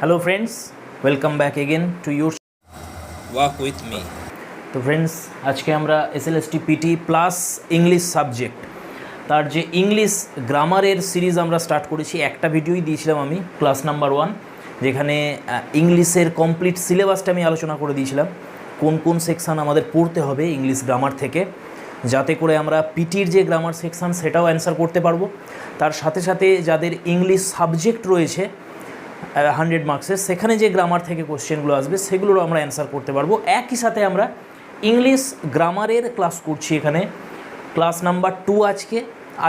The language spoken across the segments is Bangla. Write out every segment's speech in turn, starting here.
Hello friends, welcome back again to your walk with me. তো ফ্রেন্ডস, আজকে আমরা SLST PT plus English subject তার যে ইংলিশ গ্রামারের সিরিজ আমরা স্টার্ট করেছি। একটা ভিডিওই দিয়েছিলাম আমি, ক্লাস নাম্বার 1, যেখানে ইংলিশের কমপ্লিট সিলেবাসটা আমি আলোচনা করে দিয়েছিলাম, কোন কোন সেকশান আমাদের পড়তে হবে ইংলিশ গ্রামার থেকে, যাতে করে আমরা পিটির যে গ্রামার সেকশান সেটাও অ্যান্সার করতে পারবো। তার সাথে সাথে যাদের ইংলিশ সাবজেক্ট রয়েছে 100 মার্কসের, সেখানে যে গ্রামার থেকে কোশ্চেনগুলো আসবে সেগুলোরও আমরা অ্যান্সার করতে পারবো। একই সাথে আমরা ইংলিশ গ্রামারের ক্লাস করছি এখানে, ক্লাস নাম্বার 2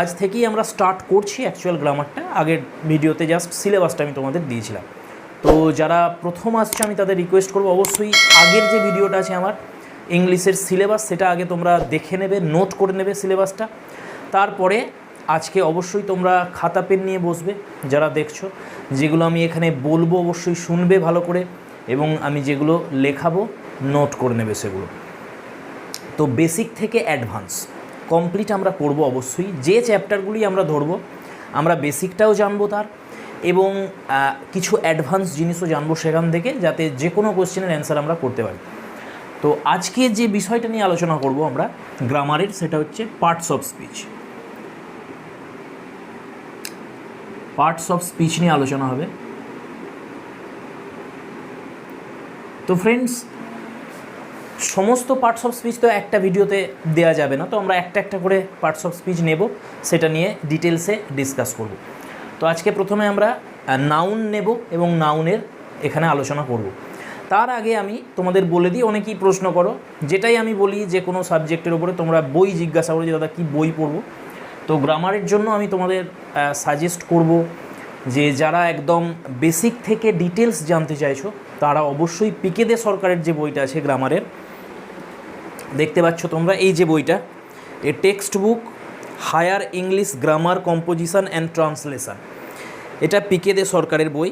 আজ থেকেই আমরা স্টার্ট করছি অ্যাকচুয়াল গ্রামারটা। আগের ভিডিওতে জাস্ট সিলেবাসটা আমি তোমাদের দিয়েছিলাম। তো যারা প্রথম আসছে আমি তাদের রিকোয়েস্ট করবো, অবশ্যই আগের যে ভিডিওটা আছে আমার ইংলিশের সিলেবাস, সেটা আগে তোমরা দেখে নেবে, নোট করে নেবে সিলেবাসটা। তারপরে আজকে অবশ্যই তোমরা খাতা পেন নিয়ে বসবে, যারা দেখছো। যেগুলো আমি এখানে বলবো অবশ্যই শুনবে ভালো করে, এবং আমি যেগুলো লেখাবো নোট করে নেবে সেগুলো। তো বেসিক থেকে অ্যাডভান্স কমপ্লিট আমরা করব অবশ্যই। যে চ্যাপ্টারগুলি আমরা ধরবো আমরা বেসিকটাও জানবো তার, এবং কিছু অ্যাডভান্স জিনিসও জানবো সেখান থেকে, যাতে যে কোনো কোশ্চেনের অ্যান্সার আমরা করতে পারি। তো আজকে যে বিষয়টা নিয়ে আলোচনা করব আমরা গ্রামারের, সেটা হচ্ছে parts of speech. Parts of speech নিয়ে আলোচনা হবে। তো ফ্রেন্ডস, সমস্ত পার্টস অফ স্পিচ তো একটা ভিডিওতে দেওয়া যাবে না, তো আমরা একটা একটা করে পার্টস অফ স্পিচ নেব, সেটা নিয়ে ডিটেলসে ডিসকাস করব। তো আজকে প্রথমে আমরা নাউন নেব এবং নাউনের এখানে আলোচনা করব। তার আগে আমি তোমাদের বলে দিই, অনেকেই প্রশ্ন করো, যেটাই আমি বলি যে কোনো সাবজেক্টের উপরে তোমরা বই জিজ্ঞাসা করো যে দাদা কী বই পড়বো। তো গ্রামারের জন্য আমি তোমাদের সাজেস্ট করব যে যারা একদম বেসিক থেকে ডিটেলস জানতে চাইছো তারা অবশ্যই পিকে দে সরকারের যে বইটা আছে গ্রামারের, দেখতে পাচ্ছ তোমরা এই যে বইটা, a text book higher English grammar composition and translation, এটা পিকে দে সরকারের বই।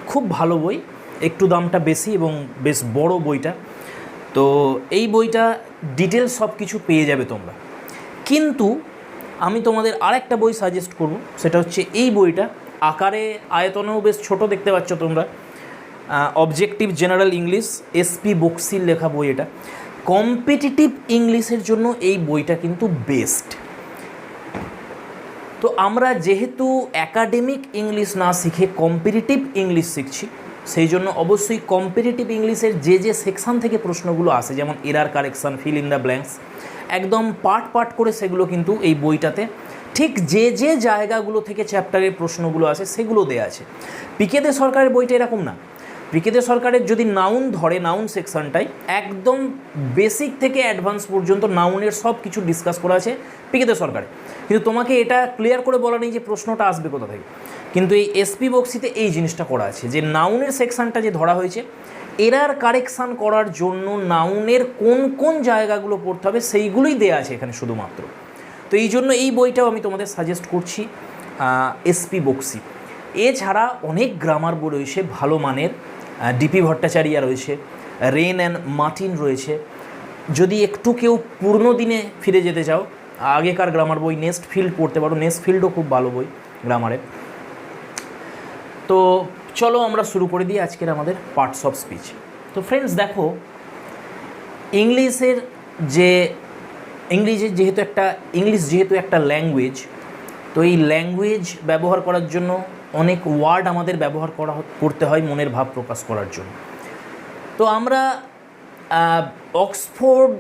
খুব ভালো বই, একটু দামটা বেশি এবং বেশ বড় বইটা। তো এই বইটা ডিটেলস সব কিছু পেয়ে যাবে তোমরা। কিন্তু আমি তোমাদের আরেকটা বই সাজেস্ট করব, সেটা হচ্ছে এই বইটা, আকারে আয়তনেও বেশ ছোট দেখতে পাচ্ছ তোমরা, অবজেক্টিভ জেনারেল ইংলিশ, এসপি বক্সির লেখা বই। এটা কম্পিটিটিভ ইংলিশের জন্য এই বইটা কিন্তু বেস্ট। তো আমরা যেহেতু অ্যাকাডেমিক ইংলিশ না শিখে কম্পিটিটিভ ইংলিশ শিখছি, সেই জন্য অবশ্যই কম্পিটিটিভ ইংলিশের যে যে সেকশান থেকে প্রশ্নগুলো আসে, যেমন error correction, fill in the blanks, একদম পার্ট পার্ট করে সেগুলো কিন্তু এই বইটাতে ঠিক যে যে জায়গাগুলো থেকে চ্যাপ্টারের প্রশ্নগুলো আসে সেগুলো দেওয়া আছে। পিকে দে সরকারের বইটা এরকম না। পিকে দে সরকারের যদি নাউন ধরে, নাউন সেকশনটাই একদম বেসিক থেকে অ্যাডভান্স পর্যন্ত নাউনের সব কিছু ডিসকাস করা আছে পিকে দে সরকারে। কিন্তু তোমাকে এটা ক্লিয়ার করে বলা নেই যে প্রশ্নটা আসবে কোথা থেকে। কিন্তু এই এসপি বক্সিতে এই জিনিসটা করা আছে যে নাউনের সেকশনটা যে ধরা হয়েছে, এরার কারেকশান করার জন্য নাউনের কোন কোন জায়গাগুলো পড়তে হবে সেইগুলোই দেওয়া আছে এখানে শুধুমাত্র। তো এই জন্য এই বইটাও আমি তোমাদের সাজেস্ট করছি, এসপি বক্সি। এছাড়া অনেক গ্রামার বই রয়েছে ভালো মানের, ডিপি ভট্টাচার্য রয়েছে, রেন অ্যান্ড মার্টিন রয়েছে। যদি একটু কেউ পুরনো দিনে ফিরে যেতে চাও, আগেকার গ্রামার বই নেস্ট ফিল্ড পড়তে পারো, নেস্ট ফিল্ডও খুব ভালো বই গ্রামারের। তো চলো আমরা শুরু করে দিই আজকের আমাদের পার্টস অফ স্পিচ। তো ফ্রেন্ডস দেখো, ইংলিশের যেহেতু একটা ল্যাঙ্গুয়েজ, তো এই ল্যাঙ্গুয়েজ ব্যবহার করার জন্য অনেক ওয়ার্ড আমাদের ব্যবহার করতে হয় মনের ভাব প্রকাশ করার জন্য। তো আমরা অক্সফোর্ড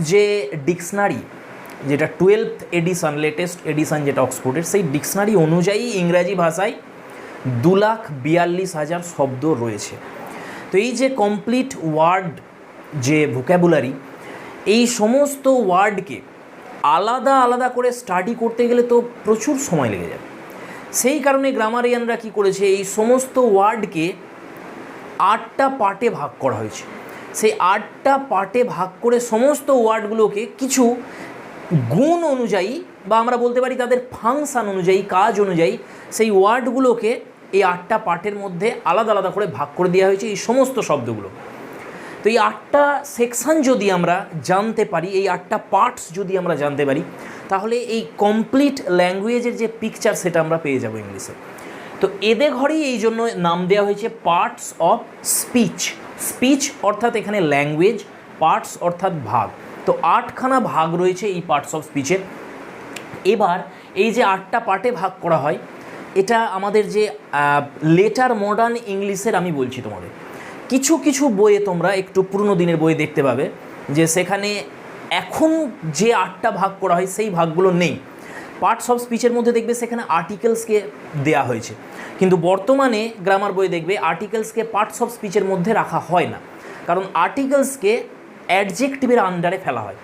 যে ডিকশনারি, যেটা 12th এডিশন, লেটেস্ট এডিশন যেটা অক্সফোর্ডের, সেই ডিকশনারি অনুযায়ী ইংরাজি ভাষায় 2,42,000 শব্দ রয়েছে। তো এই যে কমপ্লিট ওয়ার্ড যে ভোক্যাবুলারি, এই সমস্ত ওয়ার্ডকে আলাদা আলাদা করে স্টাডি করতে গেলে তো প্রচুর সময় লেগে যাবে। সেই কারণে গ্রামারিয়ানরা কী করেছে, এই সমস্ত ওয়ার্ডকে 8টা পার্টে ভাগ করা হয়েছে। সেই 8টা পার্টে ভাগ করে সমস্ত ওয়ার্ডগুলোকে কিছু গুণ অনুযায়ী, বা আমরা বলতে পারি তাদের ফাংশান অনুযায়ী, কাজ অনুযায়ী, সেই ওয়ার্ডগুলোকে এই 8টা পার্টের মধ্যে আলাদা আলাদা করে ভাগ করে দেওয়া হয়েছে এই সমস্ত শব্দগুলো। তো এই 8টা সেকশান যদি আমরা জানতে পারি, এই 8টা পার্টস যদি আমরা জানতে পারি, তাহলে এই কমপ্লিট ল্যাঙ্গুয়েজের যে পিকচার সেটা আমরা পেয়ে যাব ইংলিশে। তো এদের ঘরেই এই জন্য নাম দেওয়া হয়েছে পার্টস অফ স্পিচ। স্পিচ অর্থাৎ এখানে ল্যাঙ্গুয়েজ, পার্টস অর্থাৎ ভাগ। তো 8খানা ভাগ রয়েছে এই পার্টস অফ স্পিচের। এবার এই যে 8টা পার্টে ভাগ করা হয়, এটা আমাদের যে লেটার মডার্ন ইংলিশের আমি বলছি তোমাদের, কিছু কিছু বইয়ে তোমরা একটু পুরনো দিনের বইয়ে দেখতে পাবে যে সেখানে এখন যে 8টা ভাগ করা হয় সেই ভাগগুলো নেই। পার্টস অফ স্পিচের মধ্যে দেখবে সেখানে আর্টিকেলসকে দেয়া হয়েছে, কিন্তু বর্তমানে গ্রামার বই দেখবে আর্টিকেলসকে পার্টস অফ স্পিচের মধ্যে রাখা হয় না, কারণ আর্টিকেলসকে অ্যাডজেক্টিভের আন্ডারে ফেলা হয়।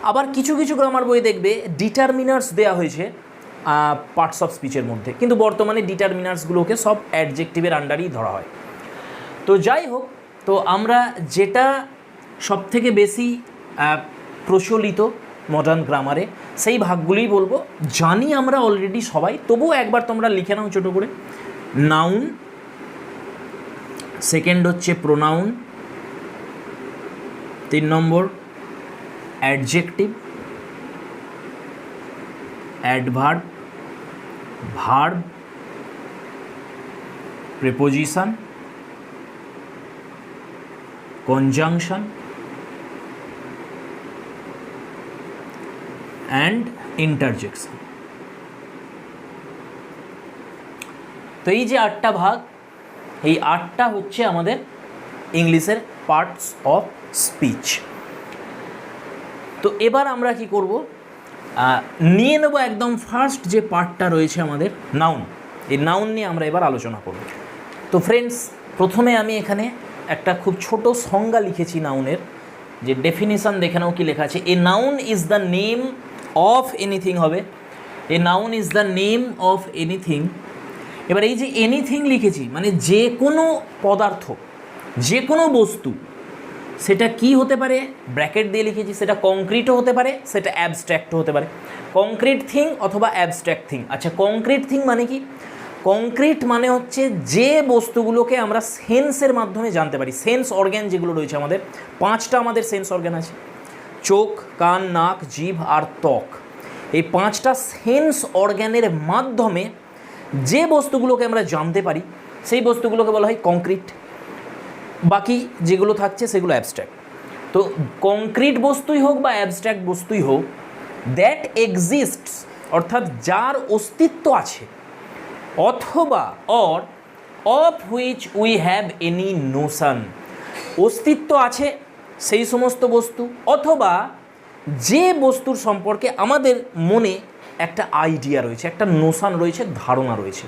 আবার কিছু কিছু গ্রামার বই দেখবে ডিটারমিনার্স দেওয়া হয়েছে পার্টস অফ স্পিচের মধ্যে, কিন্তু বর্তমানে ডিটারমিনার্সগুলোকে সব অ্যাডজেক্টিভের আন্ডারেই ধরা হয়। তো যাই হোক, তো আমরা যেটা সবথেকে বেশি প্রচলিত মডার্ন গ্রামারে সেই ভাগগুলোই বলবো, জানি আমরা অলরেডি সবাই, তবুও একবার তোমরা লিখে নাও ছোটো করে। নাউন, সেকেন্ড হচ্ছে pronoun, 3 number adjective, adverb, verb, preposition, conjunction and interjection. তো এই যে 8টা ভাগ, এই 8টা হচ্ছে আমাদের ইংলিশের পার্টস অফ স্পিচ। তো এবার আমরা কি করব, নিয়ে নেব একদম ফার্স্ট যে পার্টটা রয়েছে আমাদের নাউন। এই নাউন নিয়ে আমরা এবার আলোচনা করব। তো ফ্রেন্ডস, প্রথমে আমি এখানে একটা খুব ছোট সংজ্ঞা লিখেছি নাউনের, যে ডেফিনিশন দেখে নাও কি লেখা আছে। A noun is the name of anything হবে। A noun is the name of anything. এবার এই যে এনিথিং লিখেছি, মানে যে কোনো পদার্থ, যে কোনো বস্তু, সেটা কি হতে পারে, ব্র্যাকেট দিয়ে লিখেছি, সেটা কংক্রিটও হতে পারে, সেটা অ্যাবস্ট্র্যাক্টও হতে পারে। কংক্রিট থিং অথবা অ্যাবস্ট্র্যাক্ট থিং। আচ্ছা, কংক্রিট থিং মানে কি? কংক্রিট মানে হচ্ছে যে বস্তুগুলোকে আমরা সেন্সের মাধ্যমে জানতে পারি। সেন্স অর্গ্যান যেগুলো রয়েছে আমাদের, 5টা আমাদের সেন্স অর্গ্যান আছে, চোখ, কান, নাক, জিভ আর ত্বক। এই 5টা সেন্স অর্গ্যানের মাধ্যমে যে বস্তুগুলোকে আমরা জানতে পারি সেই বস্তুগুলোকে বলা হয় কংক্রিট। বাকি যেগুলো থাকছে সেগুলো অ্যাবস্ট্র্যাক্ট। তো কংক্রিট বস্তুই হোক বা অ্যাবস্ট্র্যাক্ট বস্তুই হোক, দ্যাট এক্সিস্টস অর্থাৎ যার অস্তিত্ব আছে, অথবা or of which we have any Notion, অস্তিত্ব আছে সেই সমস্ত বস্তু, অথবা যে বস্তুর সম্পর্কে আমাদের মনে একটা আইডিয়া রয়েছে, একটা নোশন রয়েছে, ধারণা রয়েছে,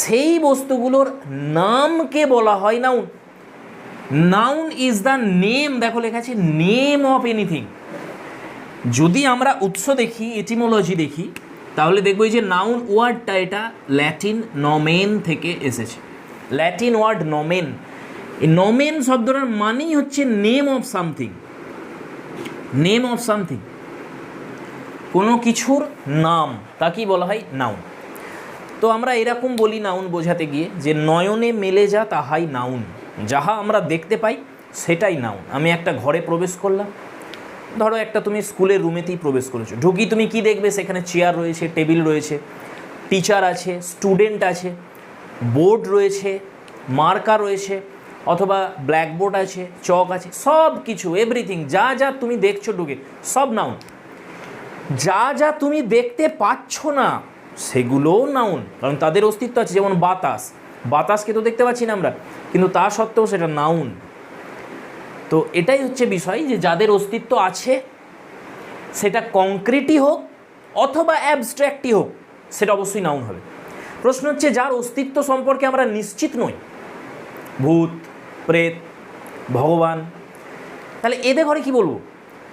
সেই বস্তুগুলোর নামকে বলা হয় noun. Noun is the name, দেখো লেখা আছে নেম অফ এনিথিং। যদি আমরা উৎস দেখি, এটিমোলজি দেখি, তাহলে দেখবো এই যে নাউন ওয়ার্ডটা, এটা ল্যাটিন নমেন থেকে এসেছে। ল্যাটিন ওয়ার্ড নমেন। এই নমেন শব্দটার মানেই হচ্ছে name of something. Name of something, কোনো কিছুর নাম, তাকেই বলা হয় নাউন। তো আমরা এরকম বলি নাউন বোঝাতে গিয়ে যে নয়নে মেলে যা তাহাই নাউন, যাহা আমরা দেখতে পাই সেটাই নাউন। আমি একটা ঘরে প্রবেশ করলাম, ধরো একটা তুমি স্কুলের রুমেতেই প্রবেশ করেছো, ঢুকি তুমি কি দেখবে? সেখানে চেয়ার রয়েছে, টেবিল রয়েছে, টিচার আছে, স্টুডেন্ট আছে, বোর্ড রয়েছে, মার্কার রয়েছে, অথবা ব্ল্যাকবোর্ড আছে, চক আছে, সব কিছু, এভরিথিং, যা যা তুমি দেখছো ঢুকে, সব নাউন। যা যা তুমি দেখতে পাচ্ছ না সেগুলোও নাউন, কারণ তাদের অস্তিত্ব আছে। যেমন বাতাস, বাতাসকে তো দেখতে পাচ্ছি না আমরা, কিন্তু তা সত্ত্বেও সেটা নাউন। তো এটাই হচ্ছে বিষয়, যে যাদের অস্তিত্ব আছে, সেটা কংক্রিটই হোক অথবা অ্যাবস্ট্র্যাক্টই হোক, সেটা অবশ্যই নাউন হবে। প্রশ্ন হচ্ছে যার অস্তিত্ব সম্পর্কে আমরা নিশ্চিত নই, ভূত, প্রেত, ভগবান, তাহলে এদের ঘরে কি বলবো?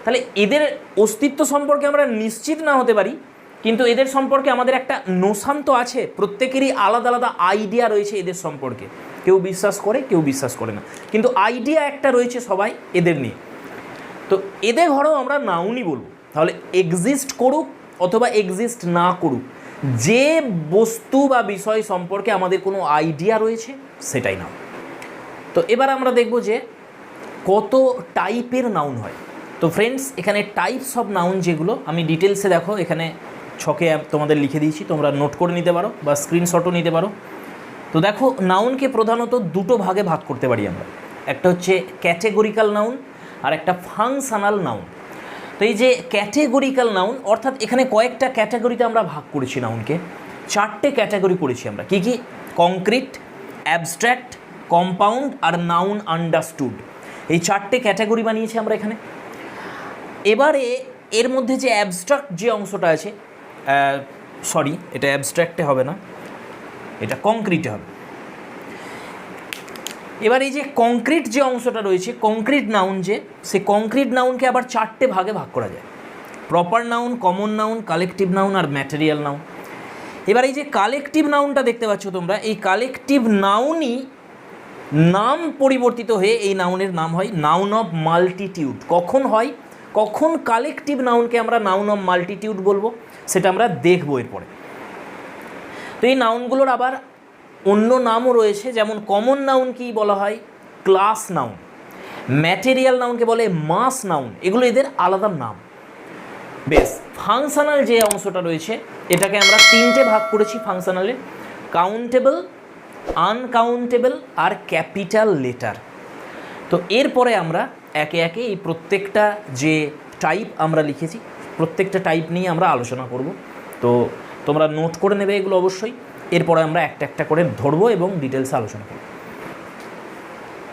তাহলে এদের অস্তিত্ব সম্পর্কে আমরা নিশ্চিত না হতে পারি, কিন্তু এদের সম্পর্কে আমাদের একটা নোশান তো আছে। প্রত্যেকেরই আলাদা আলাদা আইডিয়া রয়েছে এদের সম্পর্কে, কেউ বিশ্বাস করে, কেউ বিশ্বাস করে না, কিন্তু আইডিয়া একটা রয়েছে সবাই এদের নিয়ে। তো এদের ঘরেও আমরা নাউনই বলবো। তাহলে এক্সিস্ট করুক অথবা এক্সিস্ট না করুক, যে বস্তু বা বিষয় সম্পর্কে আমাদের কোনো আইডিয়া রয়েছে সেটাই নাউন। তো এবার আমরা দেখব যে কত টাইপের নাউন হয়। তো ফ্রেন্ডস, এখানে টাইপস অফ নাউন যেগুলো, আমি ডিটেলসে দেখো এখানে ছকে তোমাদের লিখে দিয়েছি, তোমরা নোট করে নিতে পারো বা স্ক্রিনশটও নিতে পারো। তো দেখো নাউনকে প্রধানত দুটো ভাগে ভাগ করতে পারি আমরা, একটা হচ্ছে ক্যাটেগরিক্যাল নাউন আর একটা ফাংশনাল নাউন। তো এই যে ক্যাটেগরিক্যাল নাউন অর্থাৎ এখানে কয়েকটা ক্যাটাগরিতে আমরা ভাগ করেছি নাউনকে, 4টে ক্যাটাগরি করেছি আমরা। কি কি? কংক্রিট, অ্যাবস্ট্র্যাক্ট, কম্পাউন্ড আর নাউন আন্ডারস্টুড, এই 4টে ক্যাটাগরি বানিয়েছি আমরা এখানে। এবারে এর মধ্যে যে অ্যাবস্ট্রাক্ট যে অংশটা আছে, সরি এটা অ্যাবস্ট্র্যাক্টে হবে না, এটা কংক্রিটে হবে। এবার এই যে কংক্রিট যে অংশটা রয়েছে, কংক্রিট নাউন যে, সে কংক্রিট নাউনকে আবার 4টে ভাগে ভাগ করা যায়, proper noun, common noun, collective noun আর ম্যাটেরিয়াল নাউন। এবার এই যে কালেকটিভ নাউনটা দেখতে পাচ্ছ তোমরা, এই কালেকটিভ নাউনই নাম পরিবর্তিত হয়ে এই নাউনের নাম হয় নাউন অফ মাল্টিটিউড। কখন হয়, কখন কালেকটিভ নাউনকে আমরা নাউন অফ মাল্টিটিউড বলবো সেটা আমরা দেখবো এরপরে। তো এই নাউনগুলোর আবার অন্য নামও রয়েছে, যেমন কমন নাউন কি বলা হয়? Class noun. ম্যাটেরিয়াল নাউনকে বলে মাস নাউন, এগুলো এদের আলাদা নাম। বেশ, ফাংশনাল যে অংশটা রয়েছে এটাকে আমরা 3টে ভাগ করেছি ফাংশনালে, কাউন্টেবল, আনকাউন্টেবল আর ক্যাপিটাল লেটার। তো এরপরে আমরা একে একে এই প্রত্যেকটা যে টাইপ আমরা লিখেছি প্রত্যেকটা টাইপ নিয়ে আমরা আলোচনা করব। তো তোমরা নোট করে নেবে এগুলো অবশ্যই, এরপরে আমরা একটা একটা করে ধরবো এবং ডিটেলসে আলোচনা করব।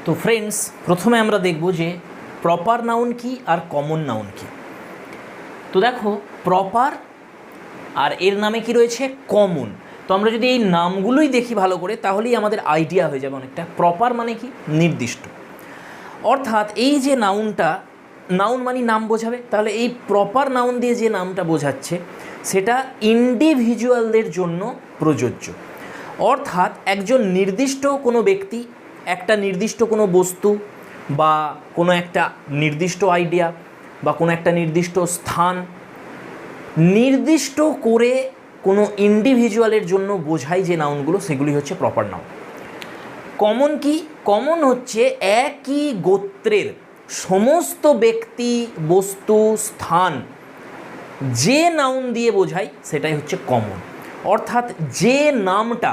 তো ফ্রেন্ডস, প্রথমে আমরা দেখব যে প্রপার নাউন কি আর কমন নাউন কি। তো দেখো প্রপার আর এর নামে কি রয়েছে কমন। তো আমরা যদি এই নামগুলোই দেখি ভালো করে তাহলেই আমাদের আইডিয়া হয়ে যাবে অনেকটা। প্রপার মানে কি? নির্দিষ্ট। অর্থাৎ এই যে নাউনটা, নাউন মানে নাম বোঝাবে, তাহলে এই প্রপার নাউন দিয়ে যে নামটা বোঝাচ্ছে সেটা ইন্ডিভিজুয়ালদের জন্য প্রযোজ্য। অর্থাৎ একজন নির্দিষ্ট কোনো ব্যক্তি, একটা নির্দিষ্ট কোনো বস্তু বা কোনো একটা নির্দিষ্ট আইডিয়া বা কোনো একটা নির্দিষ্ট স্থান নির্দিষ্ট করে কোনো ইন্ডিভিজুয়ালের জন্য বোঝায় যে নাউনগুলো, সেগুলি হচ্ছে প্রপার নাউন। কমন কি? কমন হচ্ছে একই গোত্রের সমস্ত ব্যক্তি, বস্তু, স্থান যে নাউন দিয়ে বোঝায় সেটাই হচ্ছে কমন। অর্থাৎ যে নামটা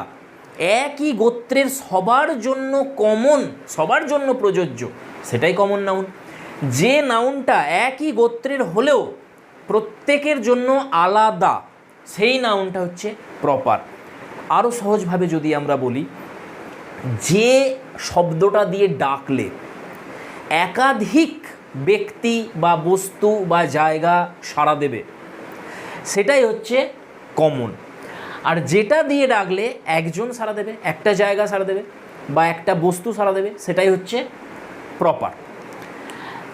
একই গোত্রের সবার জন্য কমন, সবার জন্য প্রযোজ্য, সেটাই কমন নাউন। যে নাউনটা একই গোত্রের হলেও প্রত্যেকের জন্য আলাদা, সেই নাউনটা হচ্ছে প্রপার। আরও সহজভাবে যদি আমরা বলি, যে শব্দটা দিয়ে ডাকলে একাধিক ব্যক্তি বা বস্তু বা জায়গা সাড়া দেবে সেটাই হচ্ছে কমন। আর যেটা দিয়ে ডাকলে একজন সাড়া দেবে, একটা জায়গা সাড়া দেবে বা একটা বস্তু সাড়া দেবে, সেটাই হচ্ছে প্রপার।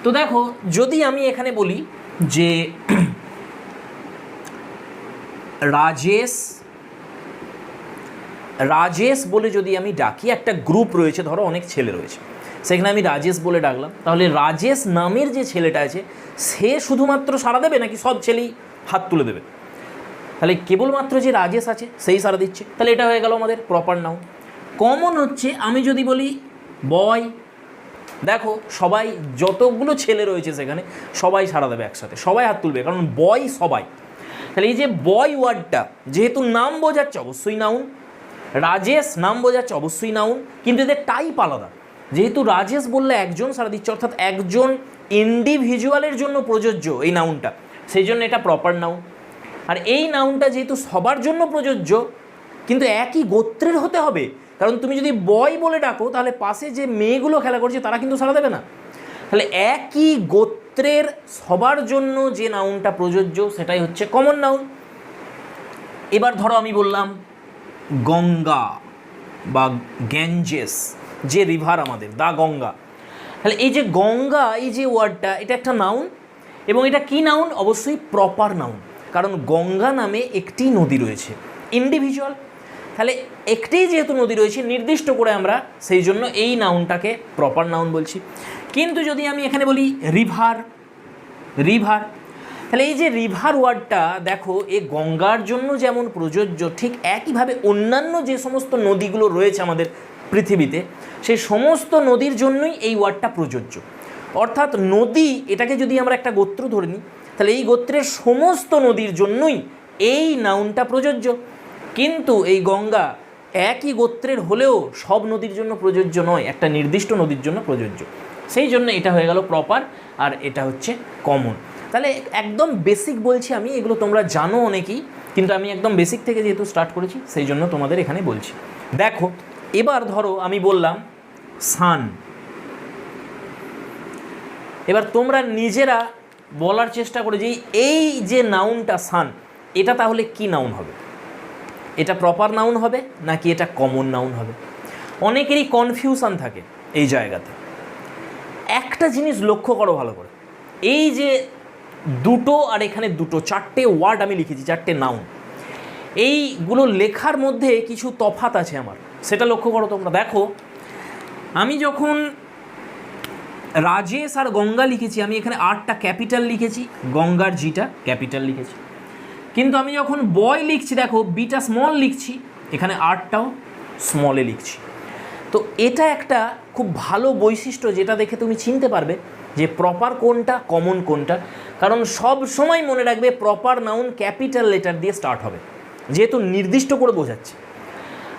তো দেখো, যদি আমি এখানে বলি যে রাজেশ, রাজেশ বলে যদি আমি ডাকি, একটা গ্রুপ রয়েছে, ধরো অনেক ছেলে রয়েছে, সেখানে আমি রাজেশ বলে ডাকলাম, তাহলে রাজেশ নামের যে ছেলেটা আছে সে শুধুমাত্র সাড়া দেবে নাকি সব ছেলেই হাত তুলে দেবে? তাহলে কেবলমাত্র যে রাজেশ আছে সেই সাড়া দিচ্ছে, তাহলে এটা হয়ে গেল আমাদের প্রপার নাউন। কমন হচ্ছে আমি যদি বলি বয়, দেখো সবাই, যতগুলো ছেলে রয়েছে সেখানে সবাই সাড়া দেবে একসাথে, সবাই হাত তুলবে, কারণ বয় সবাই। তাহলে এই যে বয় ওয়ার্ডটা যেহেতু নাম বোঝাচ্ছে অবশ্যই নাউন, রাজেশ নাম বোঝাচ্ছে অবশ্যই নাউন, কিন্তু এদের টাইপ আলাদা। যেহেতু রাজেশ বললে একজন সাড়া দিচ্ছে, অর্থাৎ একজন ইন্ডিভিজুয়ালের জন্য প্রযোজ্য এই নাউনটা, সেই জন্য এটা প্রপার নাউন। আর এই নাউনটা যেহেতু সবার জন্য প্রযোজ্য কিন্তু একই গোত্রের হতে হবে, কারণ তুমি যদি বয় বলে ডাকো তাহলে পাশে যে মেয়েগুলো খেলা করছে তারা কিন্তু সাড়া দেবে না। তাহলে একই গোত্রের সবার জন্য যে নাউনটা প্রযোজ্য সেটাই হচ্ছে কমন নাউন। এবার ধরো আমি বললাম গঙ্গা বা গ্যাঞ্জেস, যে রিভার আমাদের, দা গঙ্গা। তাহলে এই যে গঙ্গা, এই যে ওয়ার্ডটা, এটা একটা নাউন, এবং এটা কি নাউন? অবশ্যই প্রপার নাউন, কারণ গঙ্গা নামে একটি নদী রয়েছে, ইন্ডিভিজুয়াল। তাহলে একটি যেহেতু নদী রয়েছে নির্দিষ্ট করে আমরা সেই জন্য এই নাউনটাকে প্রপার নাউন বলছি। কিন্তু যদি আমি এখানে বলি রিভার, রিভার, তাহলে এই যে রিভার ওয়ার্ডটা দেখো, এ গঙ্গার জন্য যেমন প্রযোজ্য, ঠিক একইভাবে অন্যান্য যে সমস্ত নদীগুলো রয়েছে আমাদের পৃথিবীতে সেই সমস্ত নদীর জন্যই এই ওয়ার্ডটা প্রযোজ্য। অর্থাৎ নদী, এটাকে যদি আমরা একটা গোত্র ধরে নিই, তাহলে এই গোত্রের সমস্ত নদীর জন্যই এই নাউনটা প্রযোজ্য। কিন্তু এই গঙ্গা একই গোত্রের হলেও সব নদীর জন্য প্রযোজ্য নয়, একটা নির্দিষ্ট নদীর জন্য প্রযোজ্য। সেই জন্য এটা হয়ে গেল প্রপার, আর এটা হচ্ছে কমন। তাহলে একদম বেসিক বলছি আমি, এগুলো তোমরা জানো অনেকেই, কিন্তু আমি একদম বেসিক থেকে যেহেতু স্টার্ট করেছি সেই জন্য তোমাদের এখানে বলছি। দেখো এবার ধরো আমি বললাম সান, এবার তোমরা নিজেরা বলার চেষ্টা করে যে এই যে নাউনটা সান, এটা তাহলে কি নাউন হবে? এটা প্রপার নাউন হবে নাকি এটা কমন নাউন হবে? অনেকেরই কনফিউশন থাকে এই জায়গাতে। একটা জিনিস লক্ষ্য করো ভালো করে, এই যে দুটো আর এখানে দুটো, চারটে ওয়ার্ড আমি লিখেছি, চারটে নাউন, এইগুলো লেখার মধ্যে কিছু তফাৎ আছে আমার, সেটা লক্ষ্য করো তোমরা। দেখো আমি যখন রাজেশ আর গঙ্গা লিখেছি, আমি এখানে আরটা ক্যাপিটাল লিখেছি, গঙ্গার জিটা ক্যাপিটাল লিখেছি। কিন্তু আমি যখন বয় লিখছি, দেখো বিটা স্মল লিখছি, এখানে আরটাও স্মলে লিখছি। তো এটা একটা খুব ভালো বৈশিষ্ট্য, যেটা দেখে তুমি চিনতে পারবে যে প্রপার কোনটা, কমন কোনটা। কারণ সব সময় মনে রাখবে প্রপার নাউন ক্যাপিটাল লেটার দিয়ে স্টার্ট হবে, যেহেতু নির্দিষ্ট করে বোঝাচ্ছে,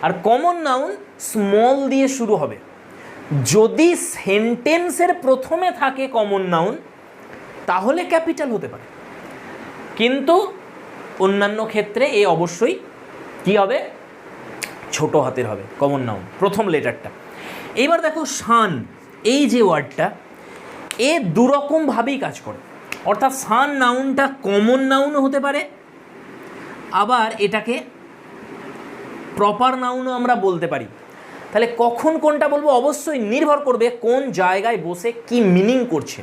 আর কমন নাউন স্মল দিয়ে শুরু হবে। যদি সেন্টেন্সের প্রথমে থাকে কমন নাউন তাহলে ক্যাপিটাল হতে পারে, কিন্তু অন্যান্য ক্ষেত্রে এ অবশ্যই কি হবে, ছোট হাতের হবে কমন নাউন, প্রথম লেটারটা। এইবার দেখো সান, এই যে ওয়ার্ডটা, এ দুরকমভাবেই কাজ করে। অর্থাৎ সান নাউনটা কমন নাউনও হতে পারে, আবার এটাকে প্রপার নাউনও আমরা বলতে পারি। তাহলে কখন কোনটা বলবো অবশ্যই নির্ভর করবে কোন জায়গায় বসে কি মিনিং করছে।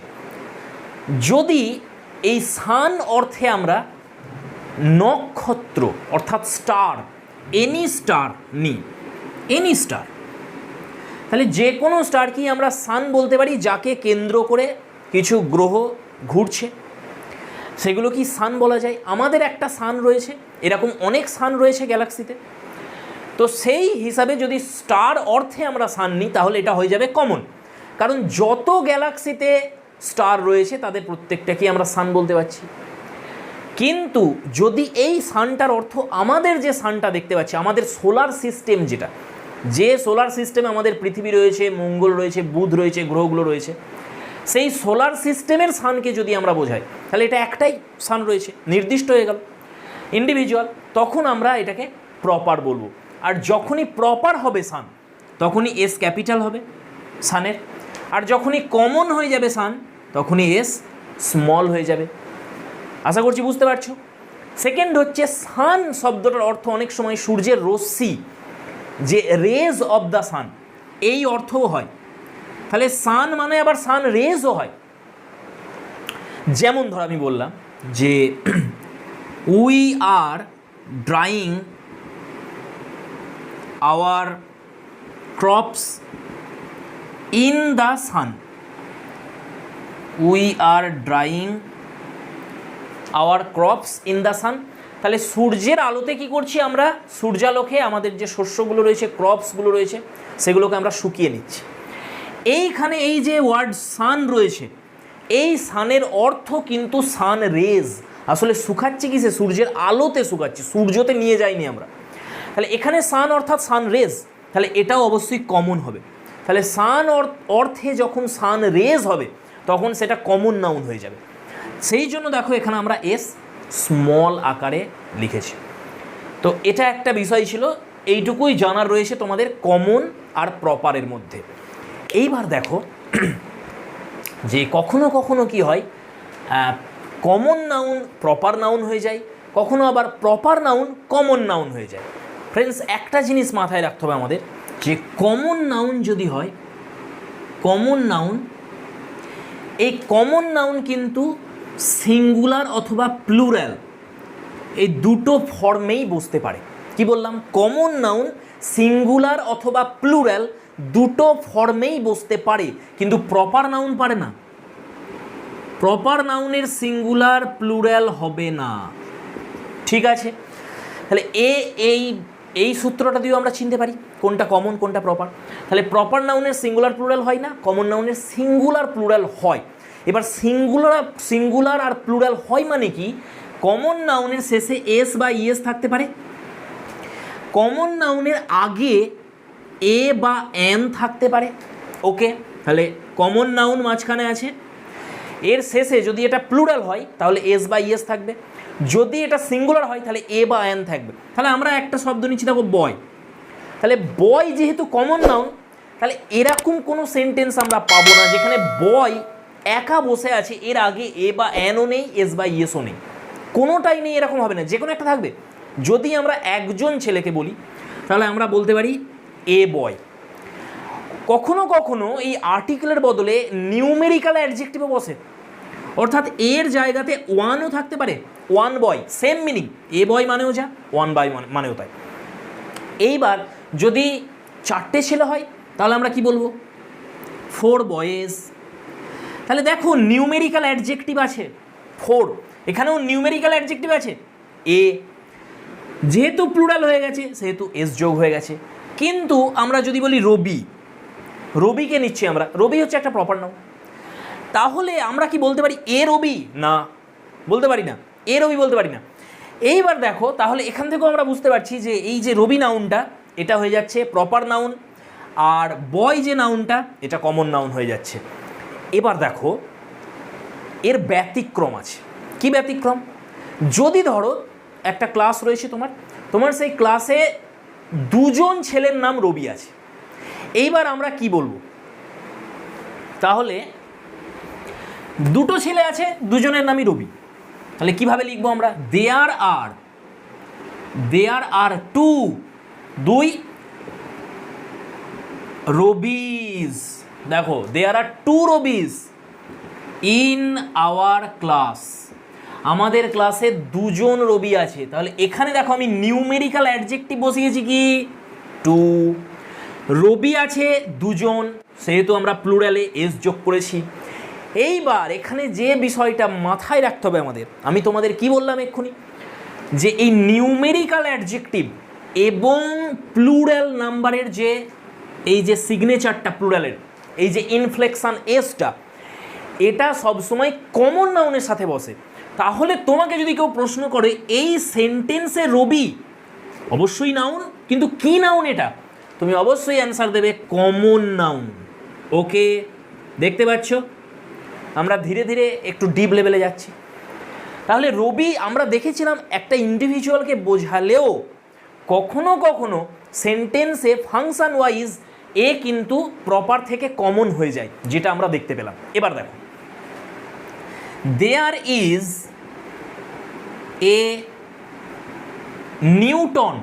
যদি এই সান অর্থে আমরা নক্ষত্র অর্থাৎ স্টার, এনি স্টার নিই, এনি স্টার, তাহলে যে কোনো স্টারকেই আমরা সান বলতে পারি, যাকে কেন্দ্র করে কিছু গ্রহ ঘুরছে, সেগুলো কি সান বলা যায়। আমাদের একটা সান রয়েছে, এরকম অনেক সান রয়েছে গ্যালাক্সিতে। তো সেই হিসাবে যদি স্টার অর্থে আমরা সান নিই তাহলে এটা হয়ে যাবে কমন, কারণ যত গ্যালাক্সিতে স্টার রয়েছে তাদের প্রত্যেকটাকেই আমরা সান বলতে পারছি। কিন্তু যদি এই সানটার অর্থ আমাদের যে সানটা দেখতে পাচ্ছি, আমাদের সোলার সিস্টেম, যেটা যে সোলার সিস্টেমে আমাদের পৃথিবী রয়েছে, মঙ্গল রয়েছে, বুধ রয়েছে, গ্রহগুলো রয়েছে, সেই সোলার সিস্টেমের সানকে যদি আমরা বোঝাই তাহলে এটা একটাই সান রয়েছে, নির্দিষ্ট হয়ে গেল, ইন্ডিভিজুয়াল, তখন আমরা এটাকে প্রপার বলবো। আর যখনই প্রপার হবে সান তখনই এস ক্যাপিটাল হবে সানের, আর যখনই কমন হয়ে যাবে সান তখনই এস স্মল হয়ে যাবে। আশা করছি বুঝতে পারছো। সেকেন্ড হচ্ছে সান শব্দটার অর্থ অনেক সময় সূর্যের রশ্মি, যে রেজ অফ দ্য সান, এই অর্থও হয়। তাহলে সান মানে আবার সান রেজও হয়। যেমন ধর আমি বললাম যে we are drying our crops in the sun, we are drying our crops in the sun. তাহলে সূর্যের আলোতে কি করছি আমরা, সূর্যালোকে আমাদের যে শস্যগুলো রয়েছে, ক্রপসগুলো রয়েছে, সেগুলোকে আমরা শুকিয়ে নিচ্ছি। এইখানে এই যে ওয়ার্ড সান রয়েছে, এই সানের অর্থ কিন্তু সান রেজ, আসলে শুকাচ্ছি কিসে, সূর্যের আলোতে শুকাচ্ছি, সূর্যতে নিয়ে যাইনি আমরা। তাহলে এখানে সান অর্থাৎ সান রেজ, তাহলে এটাও অবশ্যই কমন হবে। তাহলে সান অর্থে যখন সান রেজ হবে তখন সেটা কমন নাউন হয়ে যাবে। সেই জন্য দেখো এখানে আমরা এস স্মল আকারে লিখেছি। তো এটা একটা বিষয় ছিল, এইটুকুই জানার রয়েছে তোমাদের কমন আর প্রপারের মধ্যে। এইবার দেখো যে কখনো কখনো কি হয়, কমন নাউন প্রপার নাউন হয়ে যায়, কখনো আবার প্রপার নাউন কমন নাউন হয়ে যায়। ফ্রেন্ডস, একটা জিনিস মাথায় রাখতে হবে আমাদের, যে কমন নাউন যদি হয়, কমন নাউন, এই কমন নাউন কিন্তু সিঙ্গুলার অথবা প্লুরাল এই দুটো ফর্মেই বসতে পারে। কি বললাম, কমন নাউন সিঙ্গুলার অথবা প্লুরাল দুটো ফর্মেই বসতে পারে, কিন্তু প্রপার নাউন পারে না। প্রপার নাউনের সিঙ্গুলার প্লুরাল হবে না, ঠিক আছে। তাহলে এই সূত্রটা দিয়েও আমরা চিনতে পারি কোনটা কমন কোনটা প্রপার। তাহলে প্রপার নাউনের সিঙ্গুলার প্লুরাল হয় না, কমন নাউনের সিঙ্গুলার প্লুরাল হয়। এবার সিঙ্গুলার আর প্লুরাল হয় মানে কি, কমন নাউনের শেষে এস বা ইএস থাকতে পারে, কমন নাউনের আগে এ বা এন থাকতে পারে। ওকে, তাহলে কমন নাউন মাঝখানে আছে, এর শেষে যদি এটা প্লুরাল হয় তাহলে এস বা ইএস থাকবে, যদি এটা সিঙ্গুলার হয় তাহলে এ বা এন থাকবে। তাহলে আমরা একটা শব্দ নিচ্ছি, দেখো বয়। তাহলে বয় যেহেতু কমন নাউন, তাহলে এরকম কোনো সেন্টেন্স আমরা পাবো না যেখানে বয় একা বসে আছে, এর আগে এ বা এনও নেই, এস বা ইএসও নেই, কোনোটাই নেই, এরকম হবে না, যে কোনো একটা থাকবে। যদি আমরা একজন ছেলেকে বলি তাহলে আমরা বলতে পারি এ বয়। কখনো কখনো এই আর্টিকেলের বদলে নিউমেরিক্যাল অ্যাডজেক্টিভে বসে, অর্থাৎ এর জায়গাতে ওয়ানও থাকতে পারে, ওয়ান বয়, সেম মিনিং, এ বয় মানেও যা, ওয়ান বয় মানেও তাই। এইবার যদি চারটে ছেলে হয় তাহলে আমরা কি বলবো, ফোর বয়েজ। তাহলে দেখো নিউমেরিক্যাল অ্যাডজেক্টিভ আছে ফোর, এখানেও নিউমেরিক্যাল অ্যাডজেক্টিভ আছে এ, যেহেতু প্লুরাল হয়ে গেছে সেহেতু এস যোগ হয়ে গেছে। কিন্তু আমরা যদি বলি রবি, রবিকে নিচ্ছি আমরা, রবি হচ্ছে একটা প্রপার নাউন, তাহলে আমরা কি বলতে পারি এ রবি? না, বলতে পারি না, এ রবি বলতে পারি না। এইবার দেখো, তাহলে এখান থেকেও আমরা বুঝতে পারছি যে এই যে রবি নাউনটা এটা হয়ে যাচ্ছে প্রপার নাউন, আর বয় যে নাউনটা এটা কমন নাউন হয়ে যাচ্ছে। এবার দেখো এর ব্যতিক্রম আছে। কি ব্যতিক্রম? যদি ধরো একটা ক্লাস রয়েছে তোমার, তোমার সেই ক্লাসে দুজন ছেলের নাম রবি আছে, এইবার আমরা কি বলবো? তাহলে দুটো ছেলে আছে, দুজনের নামই রবি, তাহলে কিভাবে লিখবো আমরা? দেয়ার আর টু, দুই রবিজ। দেখো দেয়ার আর টু রবিজ ইন আওয়ার ক্লাস, আমাদের ক্লাসে দুজন রবি আছে। তাহলে এখানে দেখো আমি নিউমেরিক্যাল অ্যাডজেক্টিভ বসিয়েছি কি, টু। রবি আছে দুজন, সেহেতু আমরা প্লুরালে এস যোগ করেছি। এইবার এখানে যে বিষয়টা মাথায় রাখতে হবে আমাদের, আমি তোমাদের কি বললাম এক্ষুনি, যে এই নিউমেরিক্যাল অ্যাডজেক্টিভ এবং প্লুরাল নাম্বারের যে এই যে সিগনেচারটা প্লুরালের, এই যে ইনফ্লেকশন এসটা, এটা সবসময় কমন নাউনের সাথে বসে। তাহলে তোমাকে যদি কেউ প্রশ্ন করে এই সেন্টেন্সে রবি, অবশ্যই নাউন, কিন্তু কি নাউন এটা, তুমি অবশ্যই অ্যান্সার দেবে কমন নাউন। ওকে, দেখতে পাচ্ছ আমরা ধীরে ধীরে একটু ডিপ লেভেলে যাচ্ছি। তাহলে রবি আমরা দেখেছিলাম একটা ইন্ডিভিজুয়ালকে বোঝালেও কখনো কখনো সেন্টেন্সে ফাংশন ওয়াইজ এ কিন্তু প্রপার থেকে কমন হয়ে যায়, যেটা আমরা দেখতে পেলাম। এবার দেখো, there is a Newton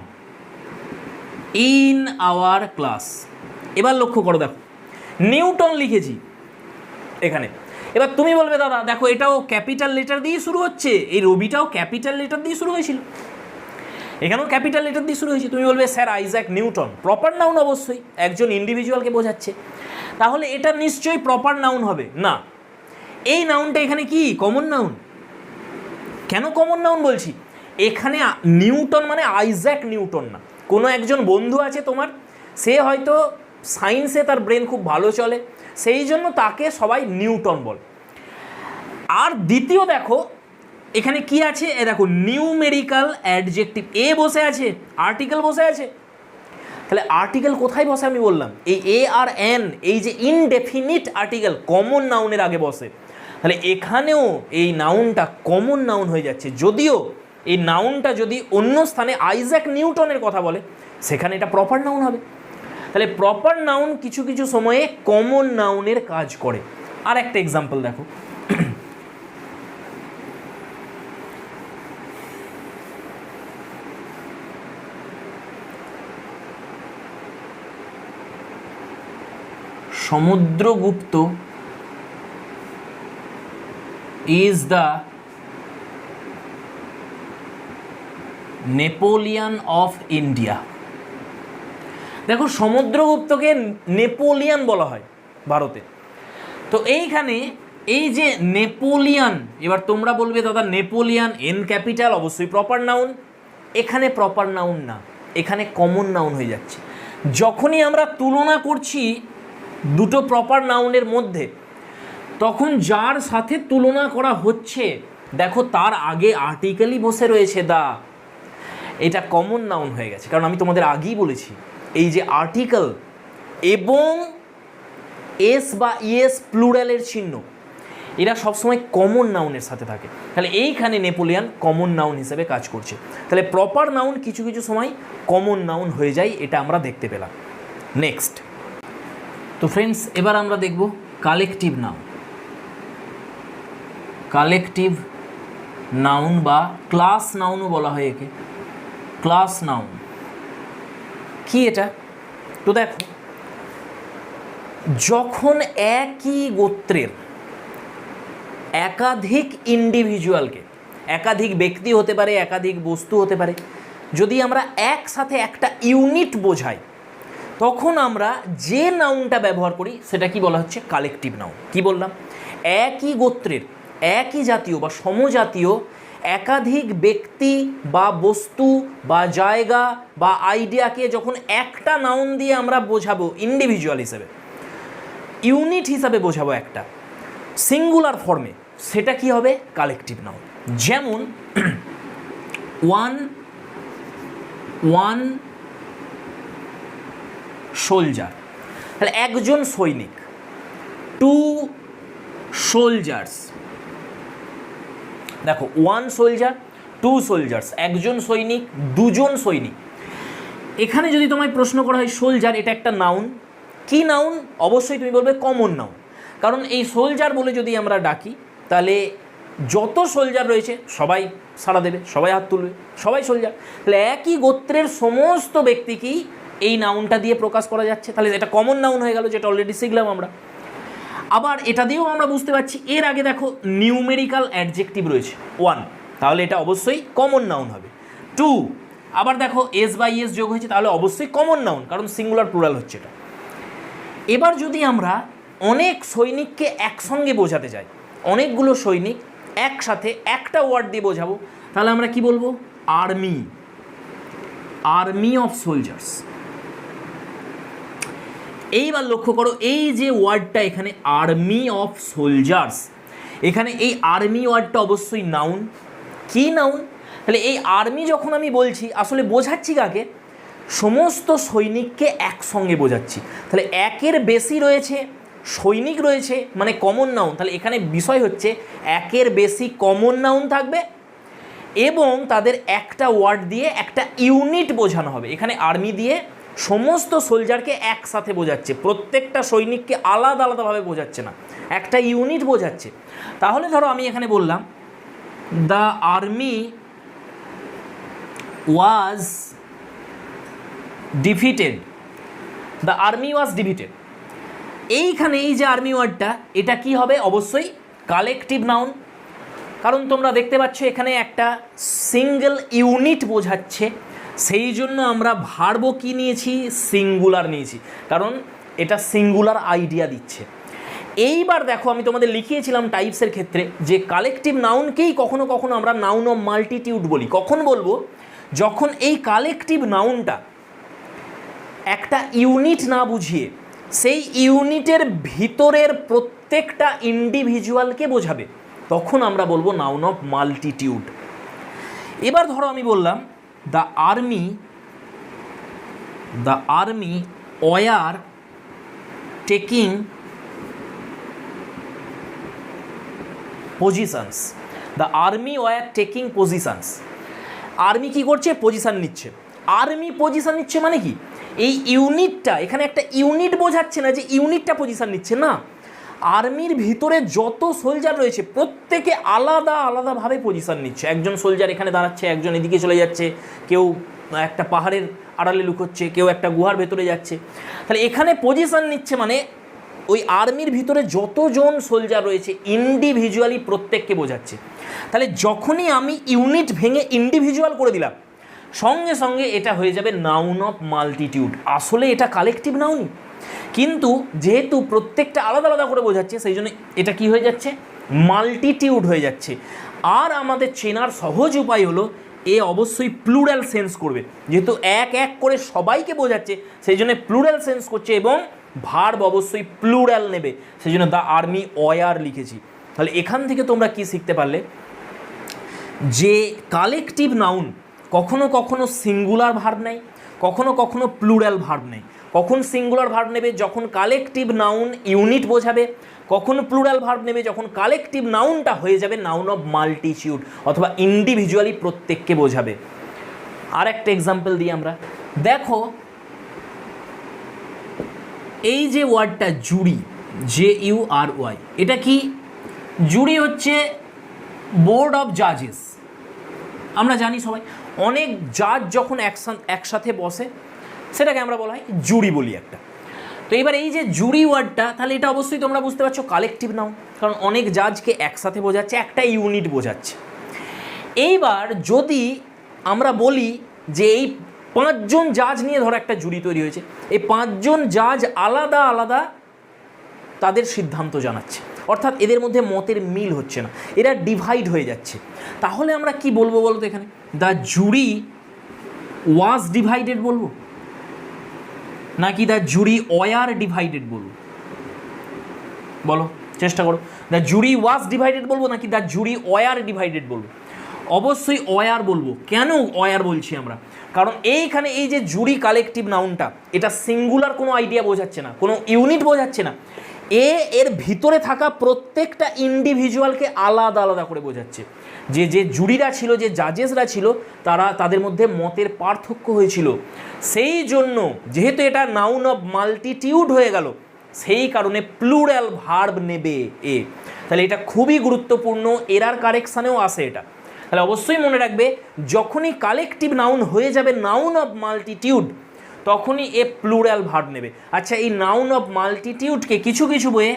in our class. এবার লক্ষ্য করো, দেখো নিউটন লিখেছি এখানে। এবার তুমি বলবে দাদা দেখো এটাও ক্যাপিটাল লেটার দিয়ে শুরু হচ্ছে, এই রবিটাও ক্যাপিটাল লেটার দিয়ে শুরু হয়েছিল, এখানেও ক্যাপিটাল লেটার দিয়ে শুরু হয়েছে। তুমি বলবে sir Isaac Newton proper noun, অবশ্যই একজন ইন্ডিভিজুয়ালকে বোঝাচ্ছে, তাহলে এটা নিশ্চয়ই প্রপার নাউন হবে না। এই নাউনটা এখানে কি কমন নাউন। কেন কমন নাউন বলছি? এখানে নিউটন মানে আইজ্যাক নিউটন না, কোনো একজন বন্ধু আছে তোমার, সে হয়তো সায়েন্সে তার ব্রেন খুব ভালো চলে, সেই জন্য তাকে সবাই নিউটন বলে। আর দ্বিতীয় দেখো এখানে কি আছে, এ দেখো নিউমেরিক্যাল অ্যাডজেক্টিভ, এ বসে আছে, আর্টিকেল বসে আছে। তাহলে আর্টিকেল কোথায় বসে আমি বললাম, এই এ আর এন, এই যে ইনডেফিনিট আর্টিকেল কমন নাউনের আগে বসে। তাহলে এখানেও এই নাউনটা কমন নাউন হয়ে যাচ্ছে, যদিও এই নাউনটা যদি অন্য স্থানে আইজ্যাক নিউটনের কথা বলে সেখানে এটা প্রপার নাউন হবে। তাহলে প্রপার নাউন কিছু কিছু সময়ে কমন নাউনের কাজ করে। আর একটা এক্সাম্পল দেখো, Samudragupta is the Napoleon of India. দেখো সমুদ্রগুপ্তকে নেপোলিয়ান বলা হয় ভারতে। তো এইখানে এই যে নেপোলিয়ান, এবার তোমরা বলবে দাদা নেপোলিয়ান এন ক্যাপিটাল অবশ্যই প্রপার নাউন, এখানে প্রপার নাউন না, এখানে কমন নাউন হয়ে যাচ্ছে। যখনই আমরা তুলনা করছি দুটো প্রপার নাউনের মধ্যে, তখন যার সাথে তুলনা করা হচ্ছে দেখো তার আগে আর্টিকেলই বসে রয়েছে দা। এটা কমন নাউন হয়ে গেছে, কারণ আমি তোমাদের আগেই বলেছি এই যে আর্টিকেল এবং এস বা ইএস প্লুরালের চিহ্ন এরা সবসময় কমন নাউনের সাথে থাকে। তাহলে এইখানে নেপোলিয়ান কমন নাউন হিসেবে কাজ করছে। তাহলে প্রপার নাউন কিছু কিছু সময় কমন নাউন হয়ে যায়, এটা আমরা দেখতে পেলাম। নেক্সট, তো ফ্রেন্ডস এবার আমরা দেখব কালেকটিভ নাউন। কালেকটিভ নাউন বা ক্লাস নাউনও বলা হয় একে, ক্লাস নাউন। কি এটা? তো দেখো, যখন একই গোত্রের একাধিক ইন্ডিভিজুয়ালকে, একাধিক ব্যক্তি হতে পারে, একাধিক বস্তু হতে পারে, যদি আমরা একসাথে একটা ইউনিট বোঝাই, তখন আমরা যে নাউনটা ব্যবহার করি সেটা কি বলা হচ্ছে? Collective noun. কি বললাম? একই গোত্রের, একই জাতীয় বা সমজাতীয় একাধিক ব্যক্তি বা বস্তু বা জায়গা বা আইডিয়াকে যখন একটা নাউন দিয়ে আমরা বোঝাবো, ইন্ডিভিজুয়াল হিসেবে, ইউনিট হিসাবে বোঝাবো একটা সিঙ্গুলার ফর্মে, সেটা কি হবে? Collective noun. যেমন ওয়ান সোলজার, তাহলে একজন সৈনিক। টু সোলজার্স, দেখো ওয়ান সোলজার, টু সোলজার্স, একজন সৈনিক, দুজন সৈনিক। এখানে যদি তোমায় প্রশ্ন করা হয় সোলজার, এটা একটা নাউন। কি নাউন? অবশ্যই তুমি বলবে কমন নাউন, কারণ এই সোলজার বলে যদি আমরা ডাকি তাহলে যত সোলজার রয়েছে সবাই সাড়া দেবে, সবাই হাত তুলবে, সবাই সোলজার। তাহলে একই গোত্রের সমস্ত ব্যক্তিকেই এই নাউনটা দিয়ে প্রকাশ করা যাচ্ছে, তাহলে এটা কমন নাউন হয়ে গেল, যেটা অলরেডি শিখলাম আমরা। আবার এটা দিয়েও আমরা বুঝতে পারছি, এর আগে দেখো নিউমেরিক্যাল অ্যাডজেক্টিভ রয়েছে ওয়ান, তাহলে এটা অবশ্যই কমন নাউন হবে। টু, আবার দেখো এস বাই এস যোগ হয়েছে, তাহলে অবশ্যই কমন নাউন, কারণ সিঙ্গুলার প্লুরাল হচ্ছে এটা। এবার যদি আমরা অনেক সৈনিককে একসঙ্গে বোঝাতে চাই, অনেকগুলো সৈনিক একসাথে একটা ওয়ার্ড দিয়ে বোঝাবো, তাহলে আমরা কি বলবো? Army, army of soldiers. এইবার লক্ষ্য করো, এই যে ওয়ার্ডটা এখানে আর্মি অফ সোলজার্স, এখানে এই আর্মি ওয়ার্ডটা অবশ্যই নাউন। কি নাউন? তাহলে এই আর্মি যখন আমি বলছি, আসলে বোঝাচ্ছি কাকে? সমস্ত সৈনিককে একসঙ্গে বোঝাচ্ছি। তাহলে একের বেশি রয়েছে সৈনিক রয়েছে, মানে কমন নাউন। তাহলে এখানে বিষয় হচ্ছে একের বেশি কমন নাউন থাকবে এবং তাদের একটা ওয়ার্ড দিয়ে একটা ইউনিট বোঝানো হবে। এখানে আর্মি দিয়ে সমস্ত সোলজারকে একসাথে বোঝাচ্ছে, প্রত্যেকটা সৈনিককে আলাদা আলাদাভাবে বোঝাচ্ছে না, একটা ইউনিট বোঝাচ্ছে। তাহলে ধরো আমি এখানে বললাম the army was defeated, the army was defeated. এইখানে এই যে আর্মি ওয়ার্ডটা, এটা কি হবে? অবশ্যই কালেকটিভ নাউন, কারণ তোমরা দেখতে পাচ্ছ এখানে একটা সিঙ্গেল ইউনিট বোঝাচ্ছে, সেই জন্য আমরা ভার্ব কি নিয়েছি? সিঙ্গুলার নিয়েছি, কারণ এটা সিঙ্গুলার আইডিয়া দিচ্ছে। এইবার দেখো, আমি তোমাদের লিখিয়েছিলাম টাইপসের ক্ষেত্রে যে কালেকটিভ নাউনকেই কখনো কখনো আমরা নাউন অফ মাল্টিটিউড বলি। কখন বলবো? যখন এই কালেকটিভ নাউনটা একটা ইউনিট না বুঝিয়ে সেই ইউনিটের ভিতরের প্রত্যেকটা ইন্ডিভিজুয়ালকে বোঝাবে, তখন আমরা বলবো নাউন অফ মাল্টিটিউড। এবার ধরো আমি বললাম the army were taking positions, the army were taking positions. Army কী করছে? পজিশন নিচ্ছে। আর্মি পজিশন নিচ্ছে মানে কি? এই ইউনিটটা, এখানে একটা ইউনিট বোঝাচ্ছে না যে ইউনিটটা পজিশন নিচ্ছে, না, আর্মির ভিতরে যত সোলজার রয়েছে প্রত্যেকে আলাদা আলাদাভাবে পজিশন নিচ্ছে। একজন সোলজার এখানে দাঁড়াচ্ছে, একজন এদিকে চলে যাচ্ছে, কেউ একটা পাহাড়ের আড়ালে লুকোচ্ছে, কেউ একটা গুহার ভেতরে যাচ্ছে। তাহলে এখানে পজিশন নিচ্ছে মানে ওই আর্মির ভিতরে যতজন সোলজার রয়েছে ইন্ডিভিজুয়ালি প্রত্যেককে বোঝাচ্ছে। তাহলে যখনই আমি ইউনিট ভেঙে ইন্ডিভিজুয়াল করে দিলাম, সঙ্গে সঙ্গে এটা হয়ে যাবে নাউন অফ মাল্টিটিউড। আসলে এটা কালেকটিভ নাউন, কিন্তু যেহেতু প্রত্যেকটা আলাদা আলাদা করে বোঝাচ্ছে, সেই জন্য এটা কি হয়ে যাচ্ছে? মাল্টিটিউড হয়ে যাচ্ছে। আর আমাদের চেনার সহজ উপায় হলো এ অবশ্যই প্লুরাল সেন্স করবে, যেহেতু এক এক করে সবাইকে বোঝাচ্ছে, সেই জন্য প্লুরাল সেন্স করছে এবং ভার্ব অবশ্যই প্লুরাল নেবে, সেই জন্য দ্য আর্মি ওয়ার লিখেছি। তাহলে এখান থেকে তোমরা কি শিখতে পারলে? যে কালেকটিভ নাউন কখনো কখনো সিঙ্গুলার ভার্ব নেয়, কখনো কখনো প্লুরাল ভার্ব নেয়। কখন সিঙ্গুলার ভার্ব নেবে? যখন কালেকটিভ নাউন ইউনিট বোঝাবে। কখন প্লুরাল ভার্ব নেবে? যখন কালেকটিভ নাউনটা হয়ে যাবে নাউন অফ মাল্টিটিউড অথবা ইন্ডিভিজুয়ালি প্রত্যেককে বোঝাবে। আর একটা এক্সাম্পল দিই আমরা, দেখো এই যে ওয়ার্ডটা জুরি, JURY, এটা কি? জুরি হচ্ছে বোর্ড অফ জাজেস। আমরা জানি সবাই অনেক জাজ যখন একসাথে বসে সেটাকে আমরা বলা হয় জুরি বলি একটা। তো এবার এই যে জুরি ওয়ার্ডটা, তাহলে এটা অবশ্যই তোমরা বুঝতে পারছো কালেকটিভ নাউন, কারণ অনেক জাজকে একসাথে বোঝাচ্ছে, একটা ইউনিট বোঝাচ্ছে। এইবার যদি আমরা বলি যে এই 5 জন জাজ নিয়ে ধরো একটা জুরি তৈরি হয়েছে, এই 5 জন জাজ আলাদা আলাদা তাদের সিদ্ধান্ত জানাচ্ছে, অর্থাৎ এদের মধ্যে মতের মিল হচ্ছে না, এরা ডিভাইড হয়ে যাচ্ছে। তাহলে আমরা কি বলবো বলতো এখানে? দ্য জুরি ওয়াজ ডিভাইডেড বলবো, নাকি দ্য জুরি ওয়ার ডিভাইডেড বলবো? বলো, চেষ্টা করো। দ্য জুরি ওয়াজ ডিভাইডেড বলবো নাকি দ্য জুরি ওয়ার ডিভাইডেড বলবো? অবশ্যই ওয়ার বলবো। কেন ওয়ার বলছি আমরা? কারণ এইখানে এই যে জুরি কালেকটিভ নাউনটা, এটা সিঙ্গুলার কোনো আইডিয়া বোঝাচ্ছে না, কোনো ইউনিট বোঝাচ্ছে না, এর ভিতরে থাকা প্রত্যেকটা ইন্ডিভিজুয়ালকে আলাদা আলাদা করে বোঝাচ্ছে। যে যে জুরিরা ছিল, যে জাজেসরা ছিল, তাদের মধ্যে মতের পার্থক্য হয়েছিল। সেই জন্য যেহেতু এটা নাউন অফ মাল্টিটিউড হয়ে গেল, সেই কারণে প্লুরাল ভার্ব নেবে এ। তাহলে এটা খুবই গুরুত্বপূর্ণ, এরার কারেকশানেও আসে এটা। তাহলে অবশ্যই মনে রাখবে, যখনই কালেকটিভ নাউন হয়ে যাবে নাউন অফ মাল্টিটিউড, তখনই এ প্লুরাল ভার্ব নেবে। আচ্ছা, এই নাউন অফ মাল্টিটিউডকে কিছু কিছু বইয়ে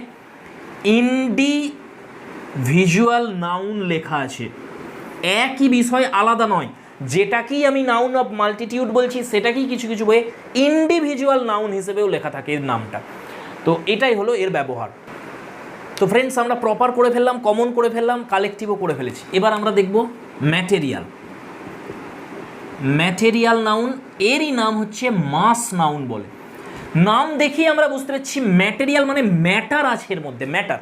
ইন্ডিভিজুয়াল নাউন লেখা আছে, একই বিষয় আলাদা নয়। যেটাকেই আমি নাউন অফ মাল্টিটিউড বলছি সেটাকেই কিছু কিছু বইয়ে ইন্ডিভিজুয়াল নাউন হিসেবেও লেখা থাকে এর নামটা। তো এটাই হলো এর ব্যবহার। তো ফ্রেন্ডস, আমরা প্রপার করে ফেললাম, কমন করে ফেললাম, কালেকটিভও করে ফেলেছি। এবার আমরা দেখব ম্যাটেরিয়াল। ম্যাটেরিয়াল নাউন, এরই নাম হচ্ছে মাস নাউন বলে। নাম দেখেই আমরা বুঝতে পারছি ম্যাটেরিয়াল মানে ম্যাটার আছে এর মধ্যে, ম্যাটার।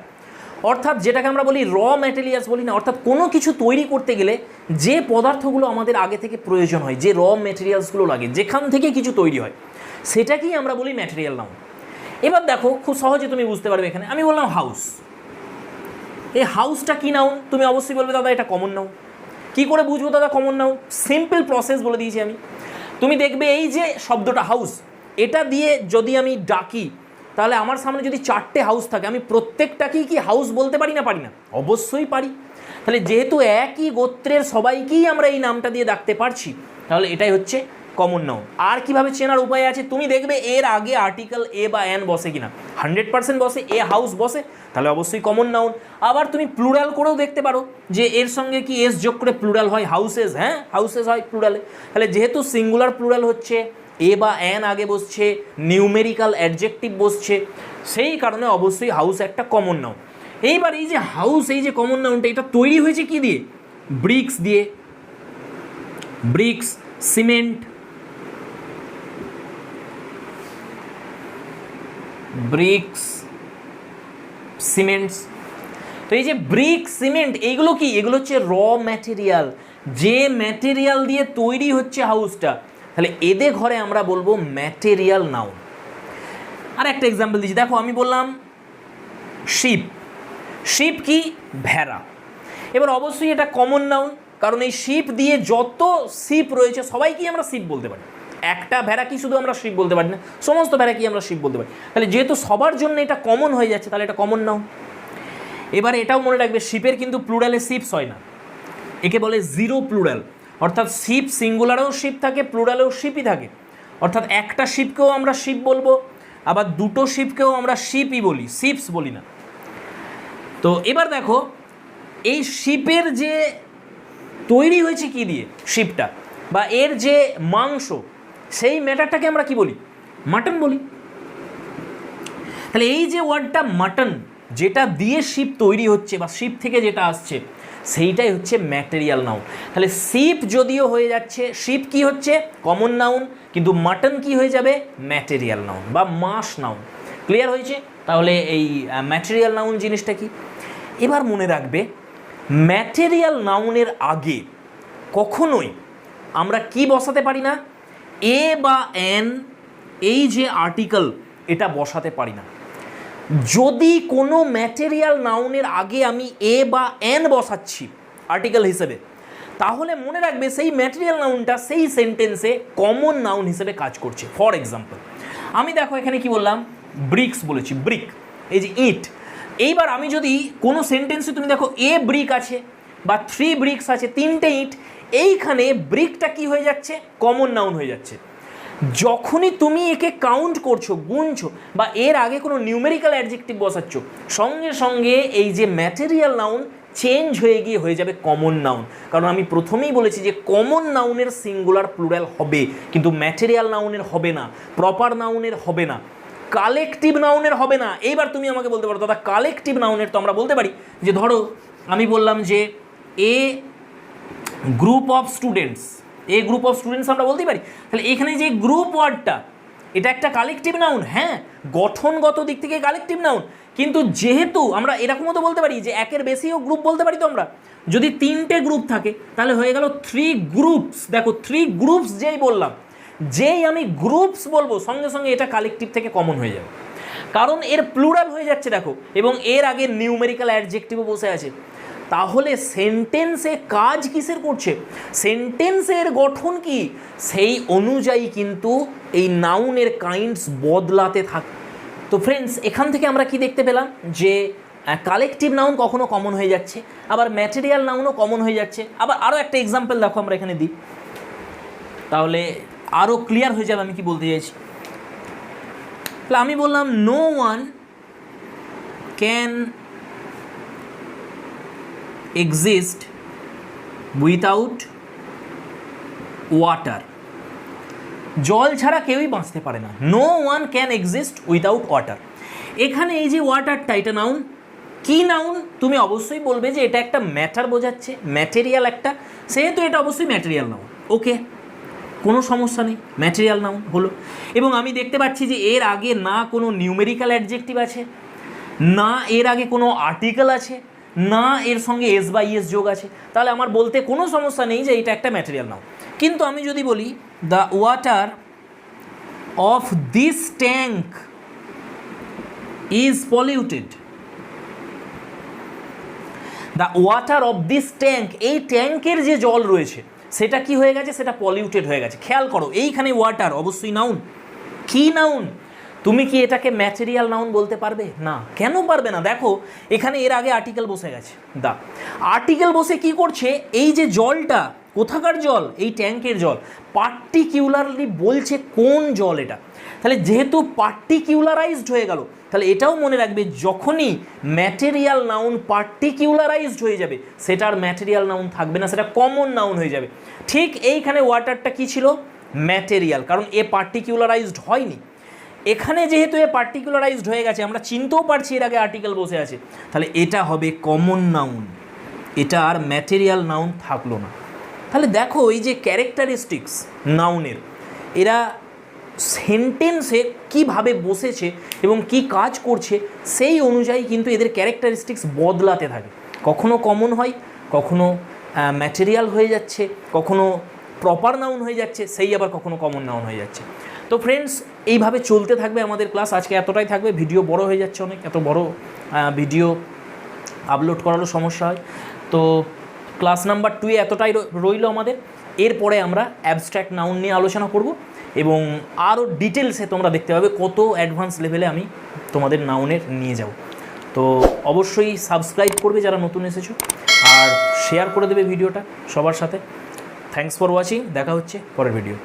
অর্থাৎ যেটাকে আমরা বলি র ম্যাটেরিয়ালস বলি না, অর্থাৎ কোনো কিছু তৈরি করতে গেলে যে পদার্থগুলো আমাদের আগে থেকে প্রয়োজন হয়, যে র ম্যাটেরিয়ালসগুলো লাগে, যেখান থেকে কিছু তৈরি হয়, সেটাকেই আমরা বলি ম্যাটেরিয়াল নাউন। এবার দেখো, খুব সহজে তুমি বুঝতে পারবে। এখানে আমি বললাম হাউস, এই হাউসটা কি নাউন? তুমি অবশ্যই বলবে দাদা এটা কমন নাউন। কী করে বুঝবো দাদা কমন নাউন? সিম্পল প্রসেস বলে দিয়েছি আমি। তুমি দেখবে এই যে শব্দটা হাউস, এটা দিয়ে যদি আমি ডাকি, তাহলে আমার সামনে যদি 4টে হাউস থাকে, আমি প্রত্যেকটাকেই কি হাউস বলতে পারি না? পারি না? অবশ্যই পারি। তাহলে যেহেতু একই গোত্রের সবাইকেই আমরা এই নামটা দিয়ে ডাকতে পারছি, তাহলে এটাই হচ্ছে কমন নাউন। আর কিভাবে চেনার উপায় আছে? তুমি দেখবে এর আগে আর্টিকেল এ বা এন বসে কিনা, 100% বসে, এ হাউস বসে, তাহলে অবশ্যই কমন নাউন। আবার তুমি প্লুরাল করেও দেখতে পারো যে এর সঙ্গে কি এস যোগ করে প্লুরাল হয়, হাউসেস। হ্যাঁ, হাউসেস হয় প্লুরালে। তাহলে যেহেতু সিঙ্গুলার প্লুরাল হচ্ছে, এ বা এন আগে বসছে, নিউমেরিক্যাল অ্যাডজেক্টিভ বসছে, সেই কারণে অবশ্যই হাউস একটা কমন নাউন। এইবার এই যে হাউস, এই যে কমন নাউনটা, এটা তৈরি হয়েছে কি দিয়ে? ব্রিক্স দিয়ে। Bricks, cement, bricks, cements. তো এই যে ব্রিক, সিমেন্ট, এইগুলো কি? এগুলো হচ্ছে র ম্যাটেরিয়াল, যে ম্যাটেরিয়াল দিয়ে তৈরি হচ্ছে হাউসটা। তাহলে এদের ঘরে আমরা বলবো ম্যাটেরিয়াল নাউন। আর একটা এক্সাম্পল দিচ্ছি, দেখো আমি বললাম শিপ। শিপ কি? ভেড়া। এবার অবশ্যই এটা কমন নাউন, কারণ এই শিপ দিয়ে যত শিপ রয়েছে সবাইকেই আমরা শিপ বলতে পারি। একটা ভেড়া কি শুধু আমরা শিপ বলতে পারি না, সমস্ত ভেড়া কি আমরা শিপ বলতে পারি। তাহলে যেহেতু সবার জন্য এটা কমন হয়ে যাচ্ছে, তাহলে এটা কমন নাউন। এবারে এটাও মনে রাখবে, শিপের কিন্তু প্লুরালে শিপস হয় না, একে বলে জিরো প্লুরাল। অর্থাৎ শিপ সিঙ্গুলারেও শিপ থাকে, প্লুরালেও শিপই থাকে। অর্থাৎ একটা শিপকেও আমরা শিপ বলবো, আবার দুটো শিপকেও আমরা শিপই বলি, শিপস বলি না। তো এবার দেখো, এই শিপের যে তৈরি হয়েছে কি দিয়ে শিপটা, বা এর যে মাংস, সেই ম্যাটারটাকে আমরা কি বলি? মাটন বলি। তাহলে এই যে ওয়ার্ডটা মাটন, যেটা দিয়ে শিপ তৈরি হচ্ছে বা শিপ থেকে যেটা আসছে, সেইটাই হচ্ছে ম্যাটেরিয়াল নাউন। তাহলে শিপ যদিও হয়ে যাচ্ছে, শিপ কি হচ্ছে? কমন নাউন, কিন্তু মাটন কি হয়ে যাবে? ম্যাটেরিয়াল নাউন বা মাস নাউন। ক্লিয়ার হয়েছে? তাহলে এই ম্যাটেরিয়াল নাউন জিনিসটা কি? এবার মনে রাখবে, ম্যাটেরিয়াল নাউনের আগে কখনোই আমরা কি বসাতে পারি না, এ বা এন এই যে আর্টিকেল এটা বসাতে পারি না। যদি কোনো ম্যাটেরিয়াল নাউনের আগে আমি এ বা এন বসাচ্ছি আর্টিকেল হিসেবে, তাহলে মনে রাখবে সেই ম্যাটেরিয়াল নাউনটা সেই সেন্টেন্সে কমন নাউন হিসেবে কাজ করছে। ফর এক্সাম্পল আমি দেখো এখানে কি বললাম, ব্রিক্স বলেছি, ব্রিক, এই যে ইট। এইবার আমি যদি কোনো সেন্টেন্সে তুমি দেখো এ ব্রিক আছে বা 3 ব্রিক্স আছে, 3টে ইট, এইখানে ব্রিকটা কি হয়ে যাচ্ছে, কমন নাউন হয়ে যাচ্ছে। যখনই তুমি একে কাউন্ট করছো, গুনছো, বা এর আগে কোনো নিউমেরিক্যাল অ্যাডজেক্টিভ বসাচ্ছ, সঙ্গে সঙ্গে এই যে ম্যাটেরিয়াল নাউন চেঞ্জ হয়ে গিয়ে হয়ে যাবে কমন নাউন। কারণ আমি প্রথমেই বলেছি যে কমন নাউনের সিঙ্গুলার প্লুরাল হবে, কিন্তু ম্যাটেরিয়াল নাউনের হবে না, প্রপার নাউনের হবে না, কালেকটিভ নাউনের হবে না। এইবার তুমি আমাকে বলতে পারো দাদা কালেকটিভ নাউনের তো আমরা বলতে পারি যে ধরো আমি বললাম যে a group of students, a group of students আমরা বলতেই পারি। তাহলে এখানে যে গ্রুপ ওয়ার্ডটা এটা একটা কালেকটিভ নাউন, হ্যাঁ গঠনগত দিক থেকে কালেকটিভ নাউন, কিন্তু যেহেতু আমরা এরকমও তো বলতে পারি যে একের বেশিও গ্রুপ বলতে পারি তো আমরা, যদি 3টে গ্রুপ থাকে তাহলে হয়ে গেল 3 গ্রুপস। দেখো 3 গ্রুপস যেই বললাম, যেই আমি গ্রুপস বলবো সঙ্গে সঙ্গে এটা কালেকটিভ থেকে কমন হয়ে যাবে, কারণ এর প্লুরাল হয়ে যাচ্ছে দেখো, এবং এর আগে নিউমেরিক্যাল অ্যাডজেক্টিভও বসে আছে। তাহলে সেন্টেন্সে কাজ কিসের করছে, সেন্টেন্সের গঠন কি, সেই অনুযায়ী কিন্তু এই নাউনের কাইন্ডস বদলাতে থাকে। তো ফ্রেন্ডস এখান থেকে আমরা কি দেখতে পেলাম যে কালেকটিভ নাউন কখনো কমন হয়ে যাচ্ছে, আবার ম্যাটেরিয়াল নাউনও কমন হয়ে যাচ্ছে। আবার আরও একটা এক্সাম্পল দেখো আমরা এখানে দিই, তাহলে আরও ক্লিয়ার হয়ে যাবে আমি কি বলতে চাইছি। তাহলে আমি বললাম no one can exist without water, জল ছাড়া কেউই বাঁচতে পারে না। No one can exist without water. এখানে এই যে ওয়াটারটা এটা নাউন, কি নাউন, তুমি অবশ্যই বলবে যে এটা একটা ম্যাটার বোঝাচ্ছে, ম্যাটেরিয়াল একটা, সেহেতু এটা অবশ্যই ম্যাটেরিয়াল নাউন। ওকে, কোনো সমস্যা নেই, ম্যাটেরিয়াল নাউন হলো। এবং আমি দেখতে পাচ্ছি যে এর আগে না কোনো নিউমেরিক্যাল অ্যাডজেক্টিভ আছে, না এর আগে কোনো আর্টিকেল আছে, না এর সঙ্গে এস বা ইএস যোগ আছে, তাহলে আমার বলতে কোনো সমস্যা নেই যে এটা একটা ম্যাটেরিয়াল নাউন। কিন্তু আমি যদি বলি the water of this tank is polluted, the water of this tank, এই ট্যাঙ্কের যে জল রয়েছে সেটা কি হয়ে গেছে, সেটা পলিউটেড হয়ে গেছে। খেয়াল করো এইখানে ওয়াটার অবশ্যই নাউন, কি নাউন, তুমি কি এটাকে ম্যাটেরিয়াল নাউন বলতে পারবে না? কেন পারবে না? দেখো এখানে এর আগে আর্টিকেল বসে গেছে, দা আর্টিকেল বসে কি করছে, এই যে জলটা কোথাকার জল, এই ট্যাঙ্কের জল, পার্টিকিউলারলি বলছে কোন জল এটা। তাহলে যেহেতু পার্টিকিউলারাইজড হয়ে গেল, তাহলে এটাও মনে রাখবে যখনই ম্যাটেরিয়াল নাউন পার্টিকিউলারাইজড হয়ে যাবে সেটা আর ম্যাটেরিয়াল নাউন থাকবে না, সেটা কমন নাউন হয়ে যাবে। ঠিক এইখানে ওয়াটারটা কি ছিল, ম্যাটেরিয়াল, কারণ এ পার্টিকিউলারাইজড হয়নি। এখানে যেহেতু এ পার্টিকুলারাইজড হয়ে গেছে, আমরা চিনতেও পারছি এর আগে আর্টিকেল বসে আছে, তাহলে এটা হবে কমন নাউন, এটা আর ম্যাটেরিয়াল নাউন থাকলো না। তাহলে দেখো এই যে ক্যারেক্টারিস্টিক্স নাউনের, এরা সেন্টেন্সে কিভাবে বসেছে এবং কি কাজ করছে সেই অনুযায়ী কিন্তু এদের ক্যারেক্টারিস্টিক্স বদলাতে থাকে। কখনো কমন হয়, কখনো ম্যাটেরিয়াল হয়ে যাচ্ছে, কখনো প্রপার নাউন হয়ে যাচ্ছে, সেই আবার কখনো কমন নাউন হয়ে যাচ্ছে। তো ফ্রেন্ডস এইভাবে চলতে থাকবে আমাদের ক্লাস। আজকে এতটাই থাকবে, ভিডিও বড় হয়ে যাচ্ছে অনেক, এত বড় ভিডিও আপলোড করারও সমস্যা হয়। তো ক্লাস নাম্বার 2 এতটাই রইল আমাদের। এরপরে আমরা অ্যাবস্ট্র্যাক্ট নাউন নিয়ে আলোচনা করব এবং আরও ডিটেলসে তোমরা দেখতে পাবে কত অ্যাডভান্স লেভেলে আমি তোমাদের নাউনের নিয়ে যাব। তো অবশ্যই সাবস্ক্রাইব করবে যারা নতুন এসেছো, আর শেয়ার করে দেবে ভিডিওটা সবার সাথে। থ্যাঙ্কস ফর ওয়াচিং, দেখা হচ্ছে পরের ভিডিও।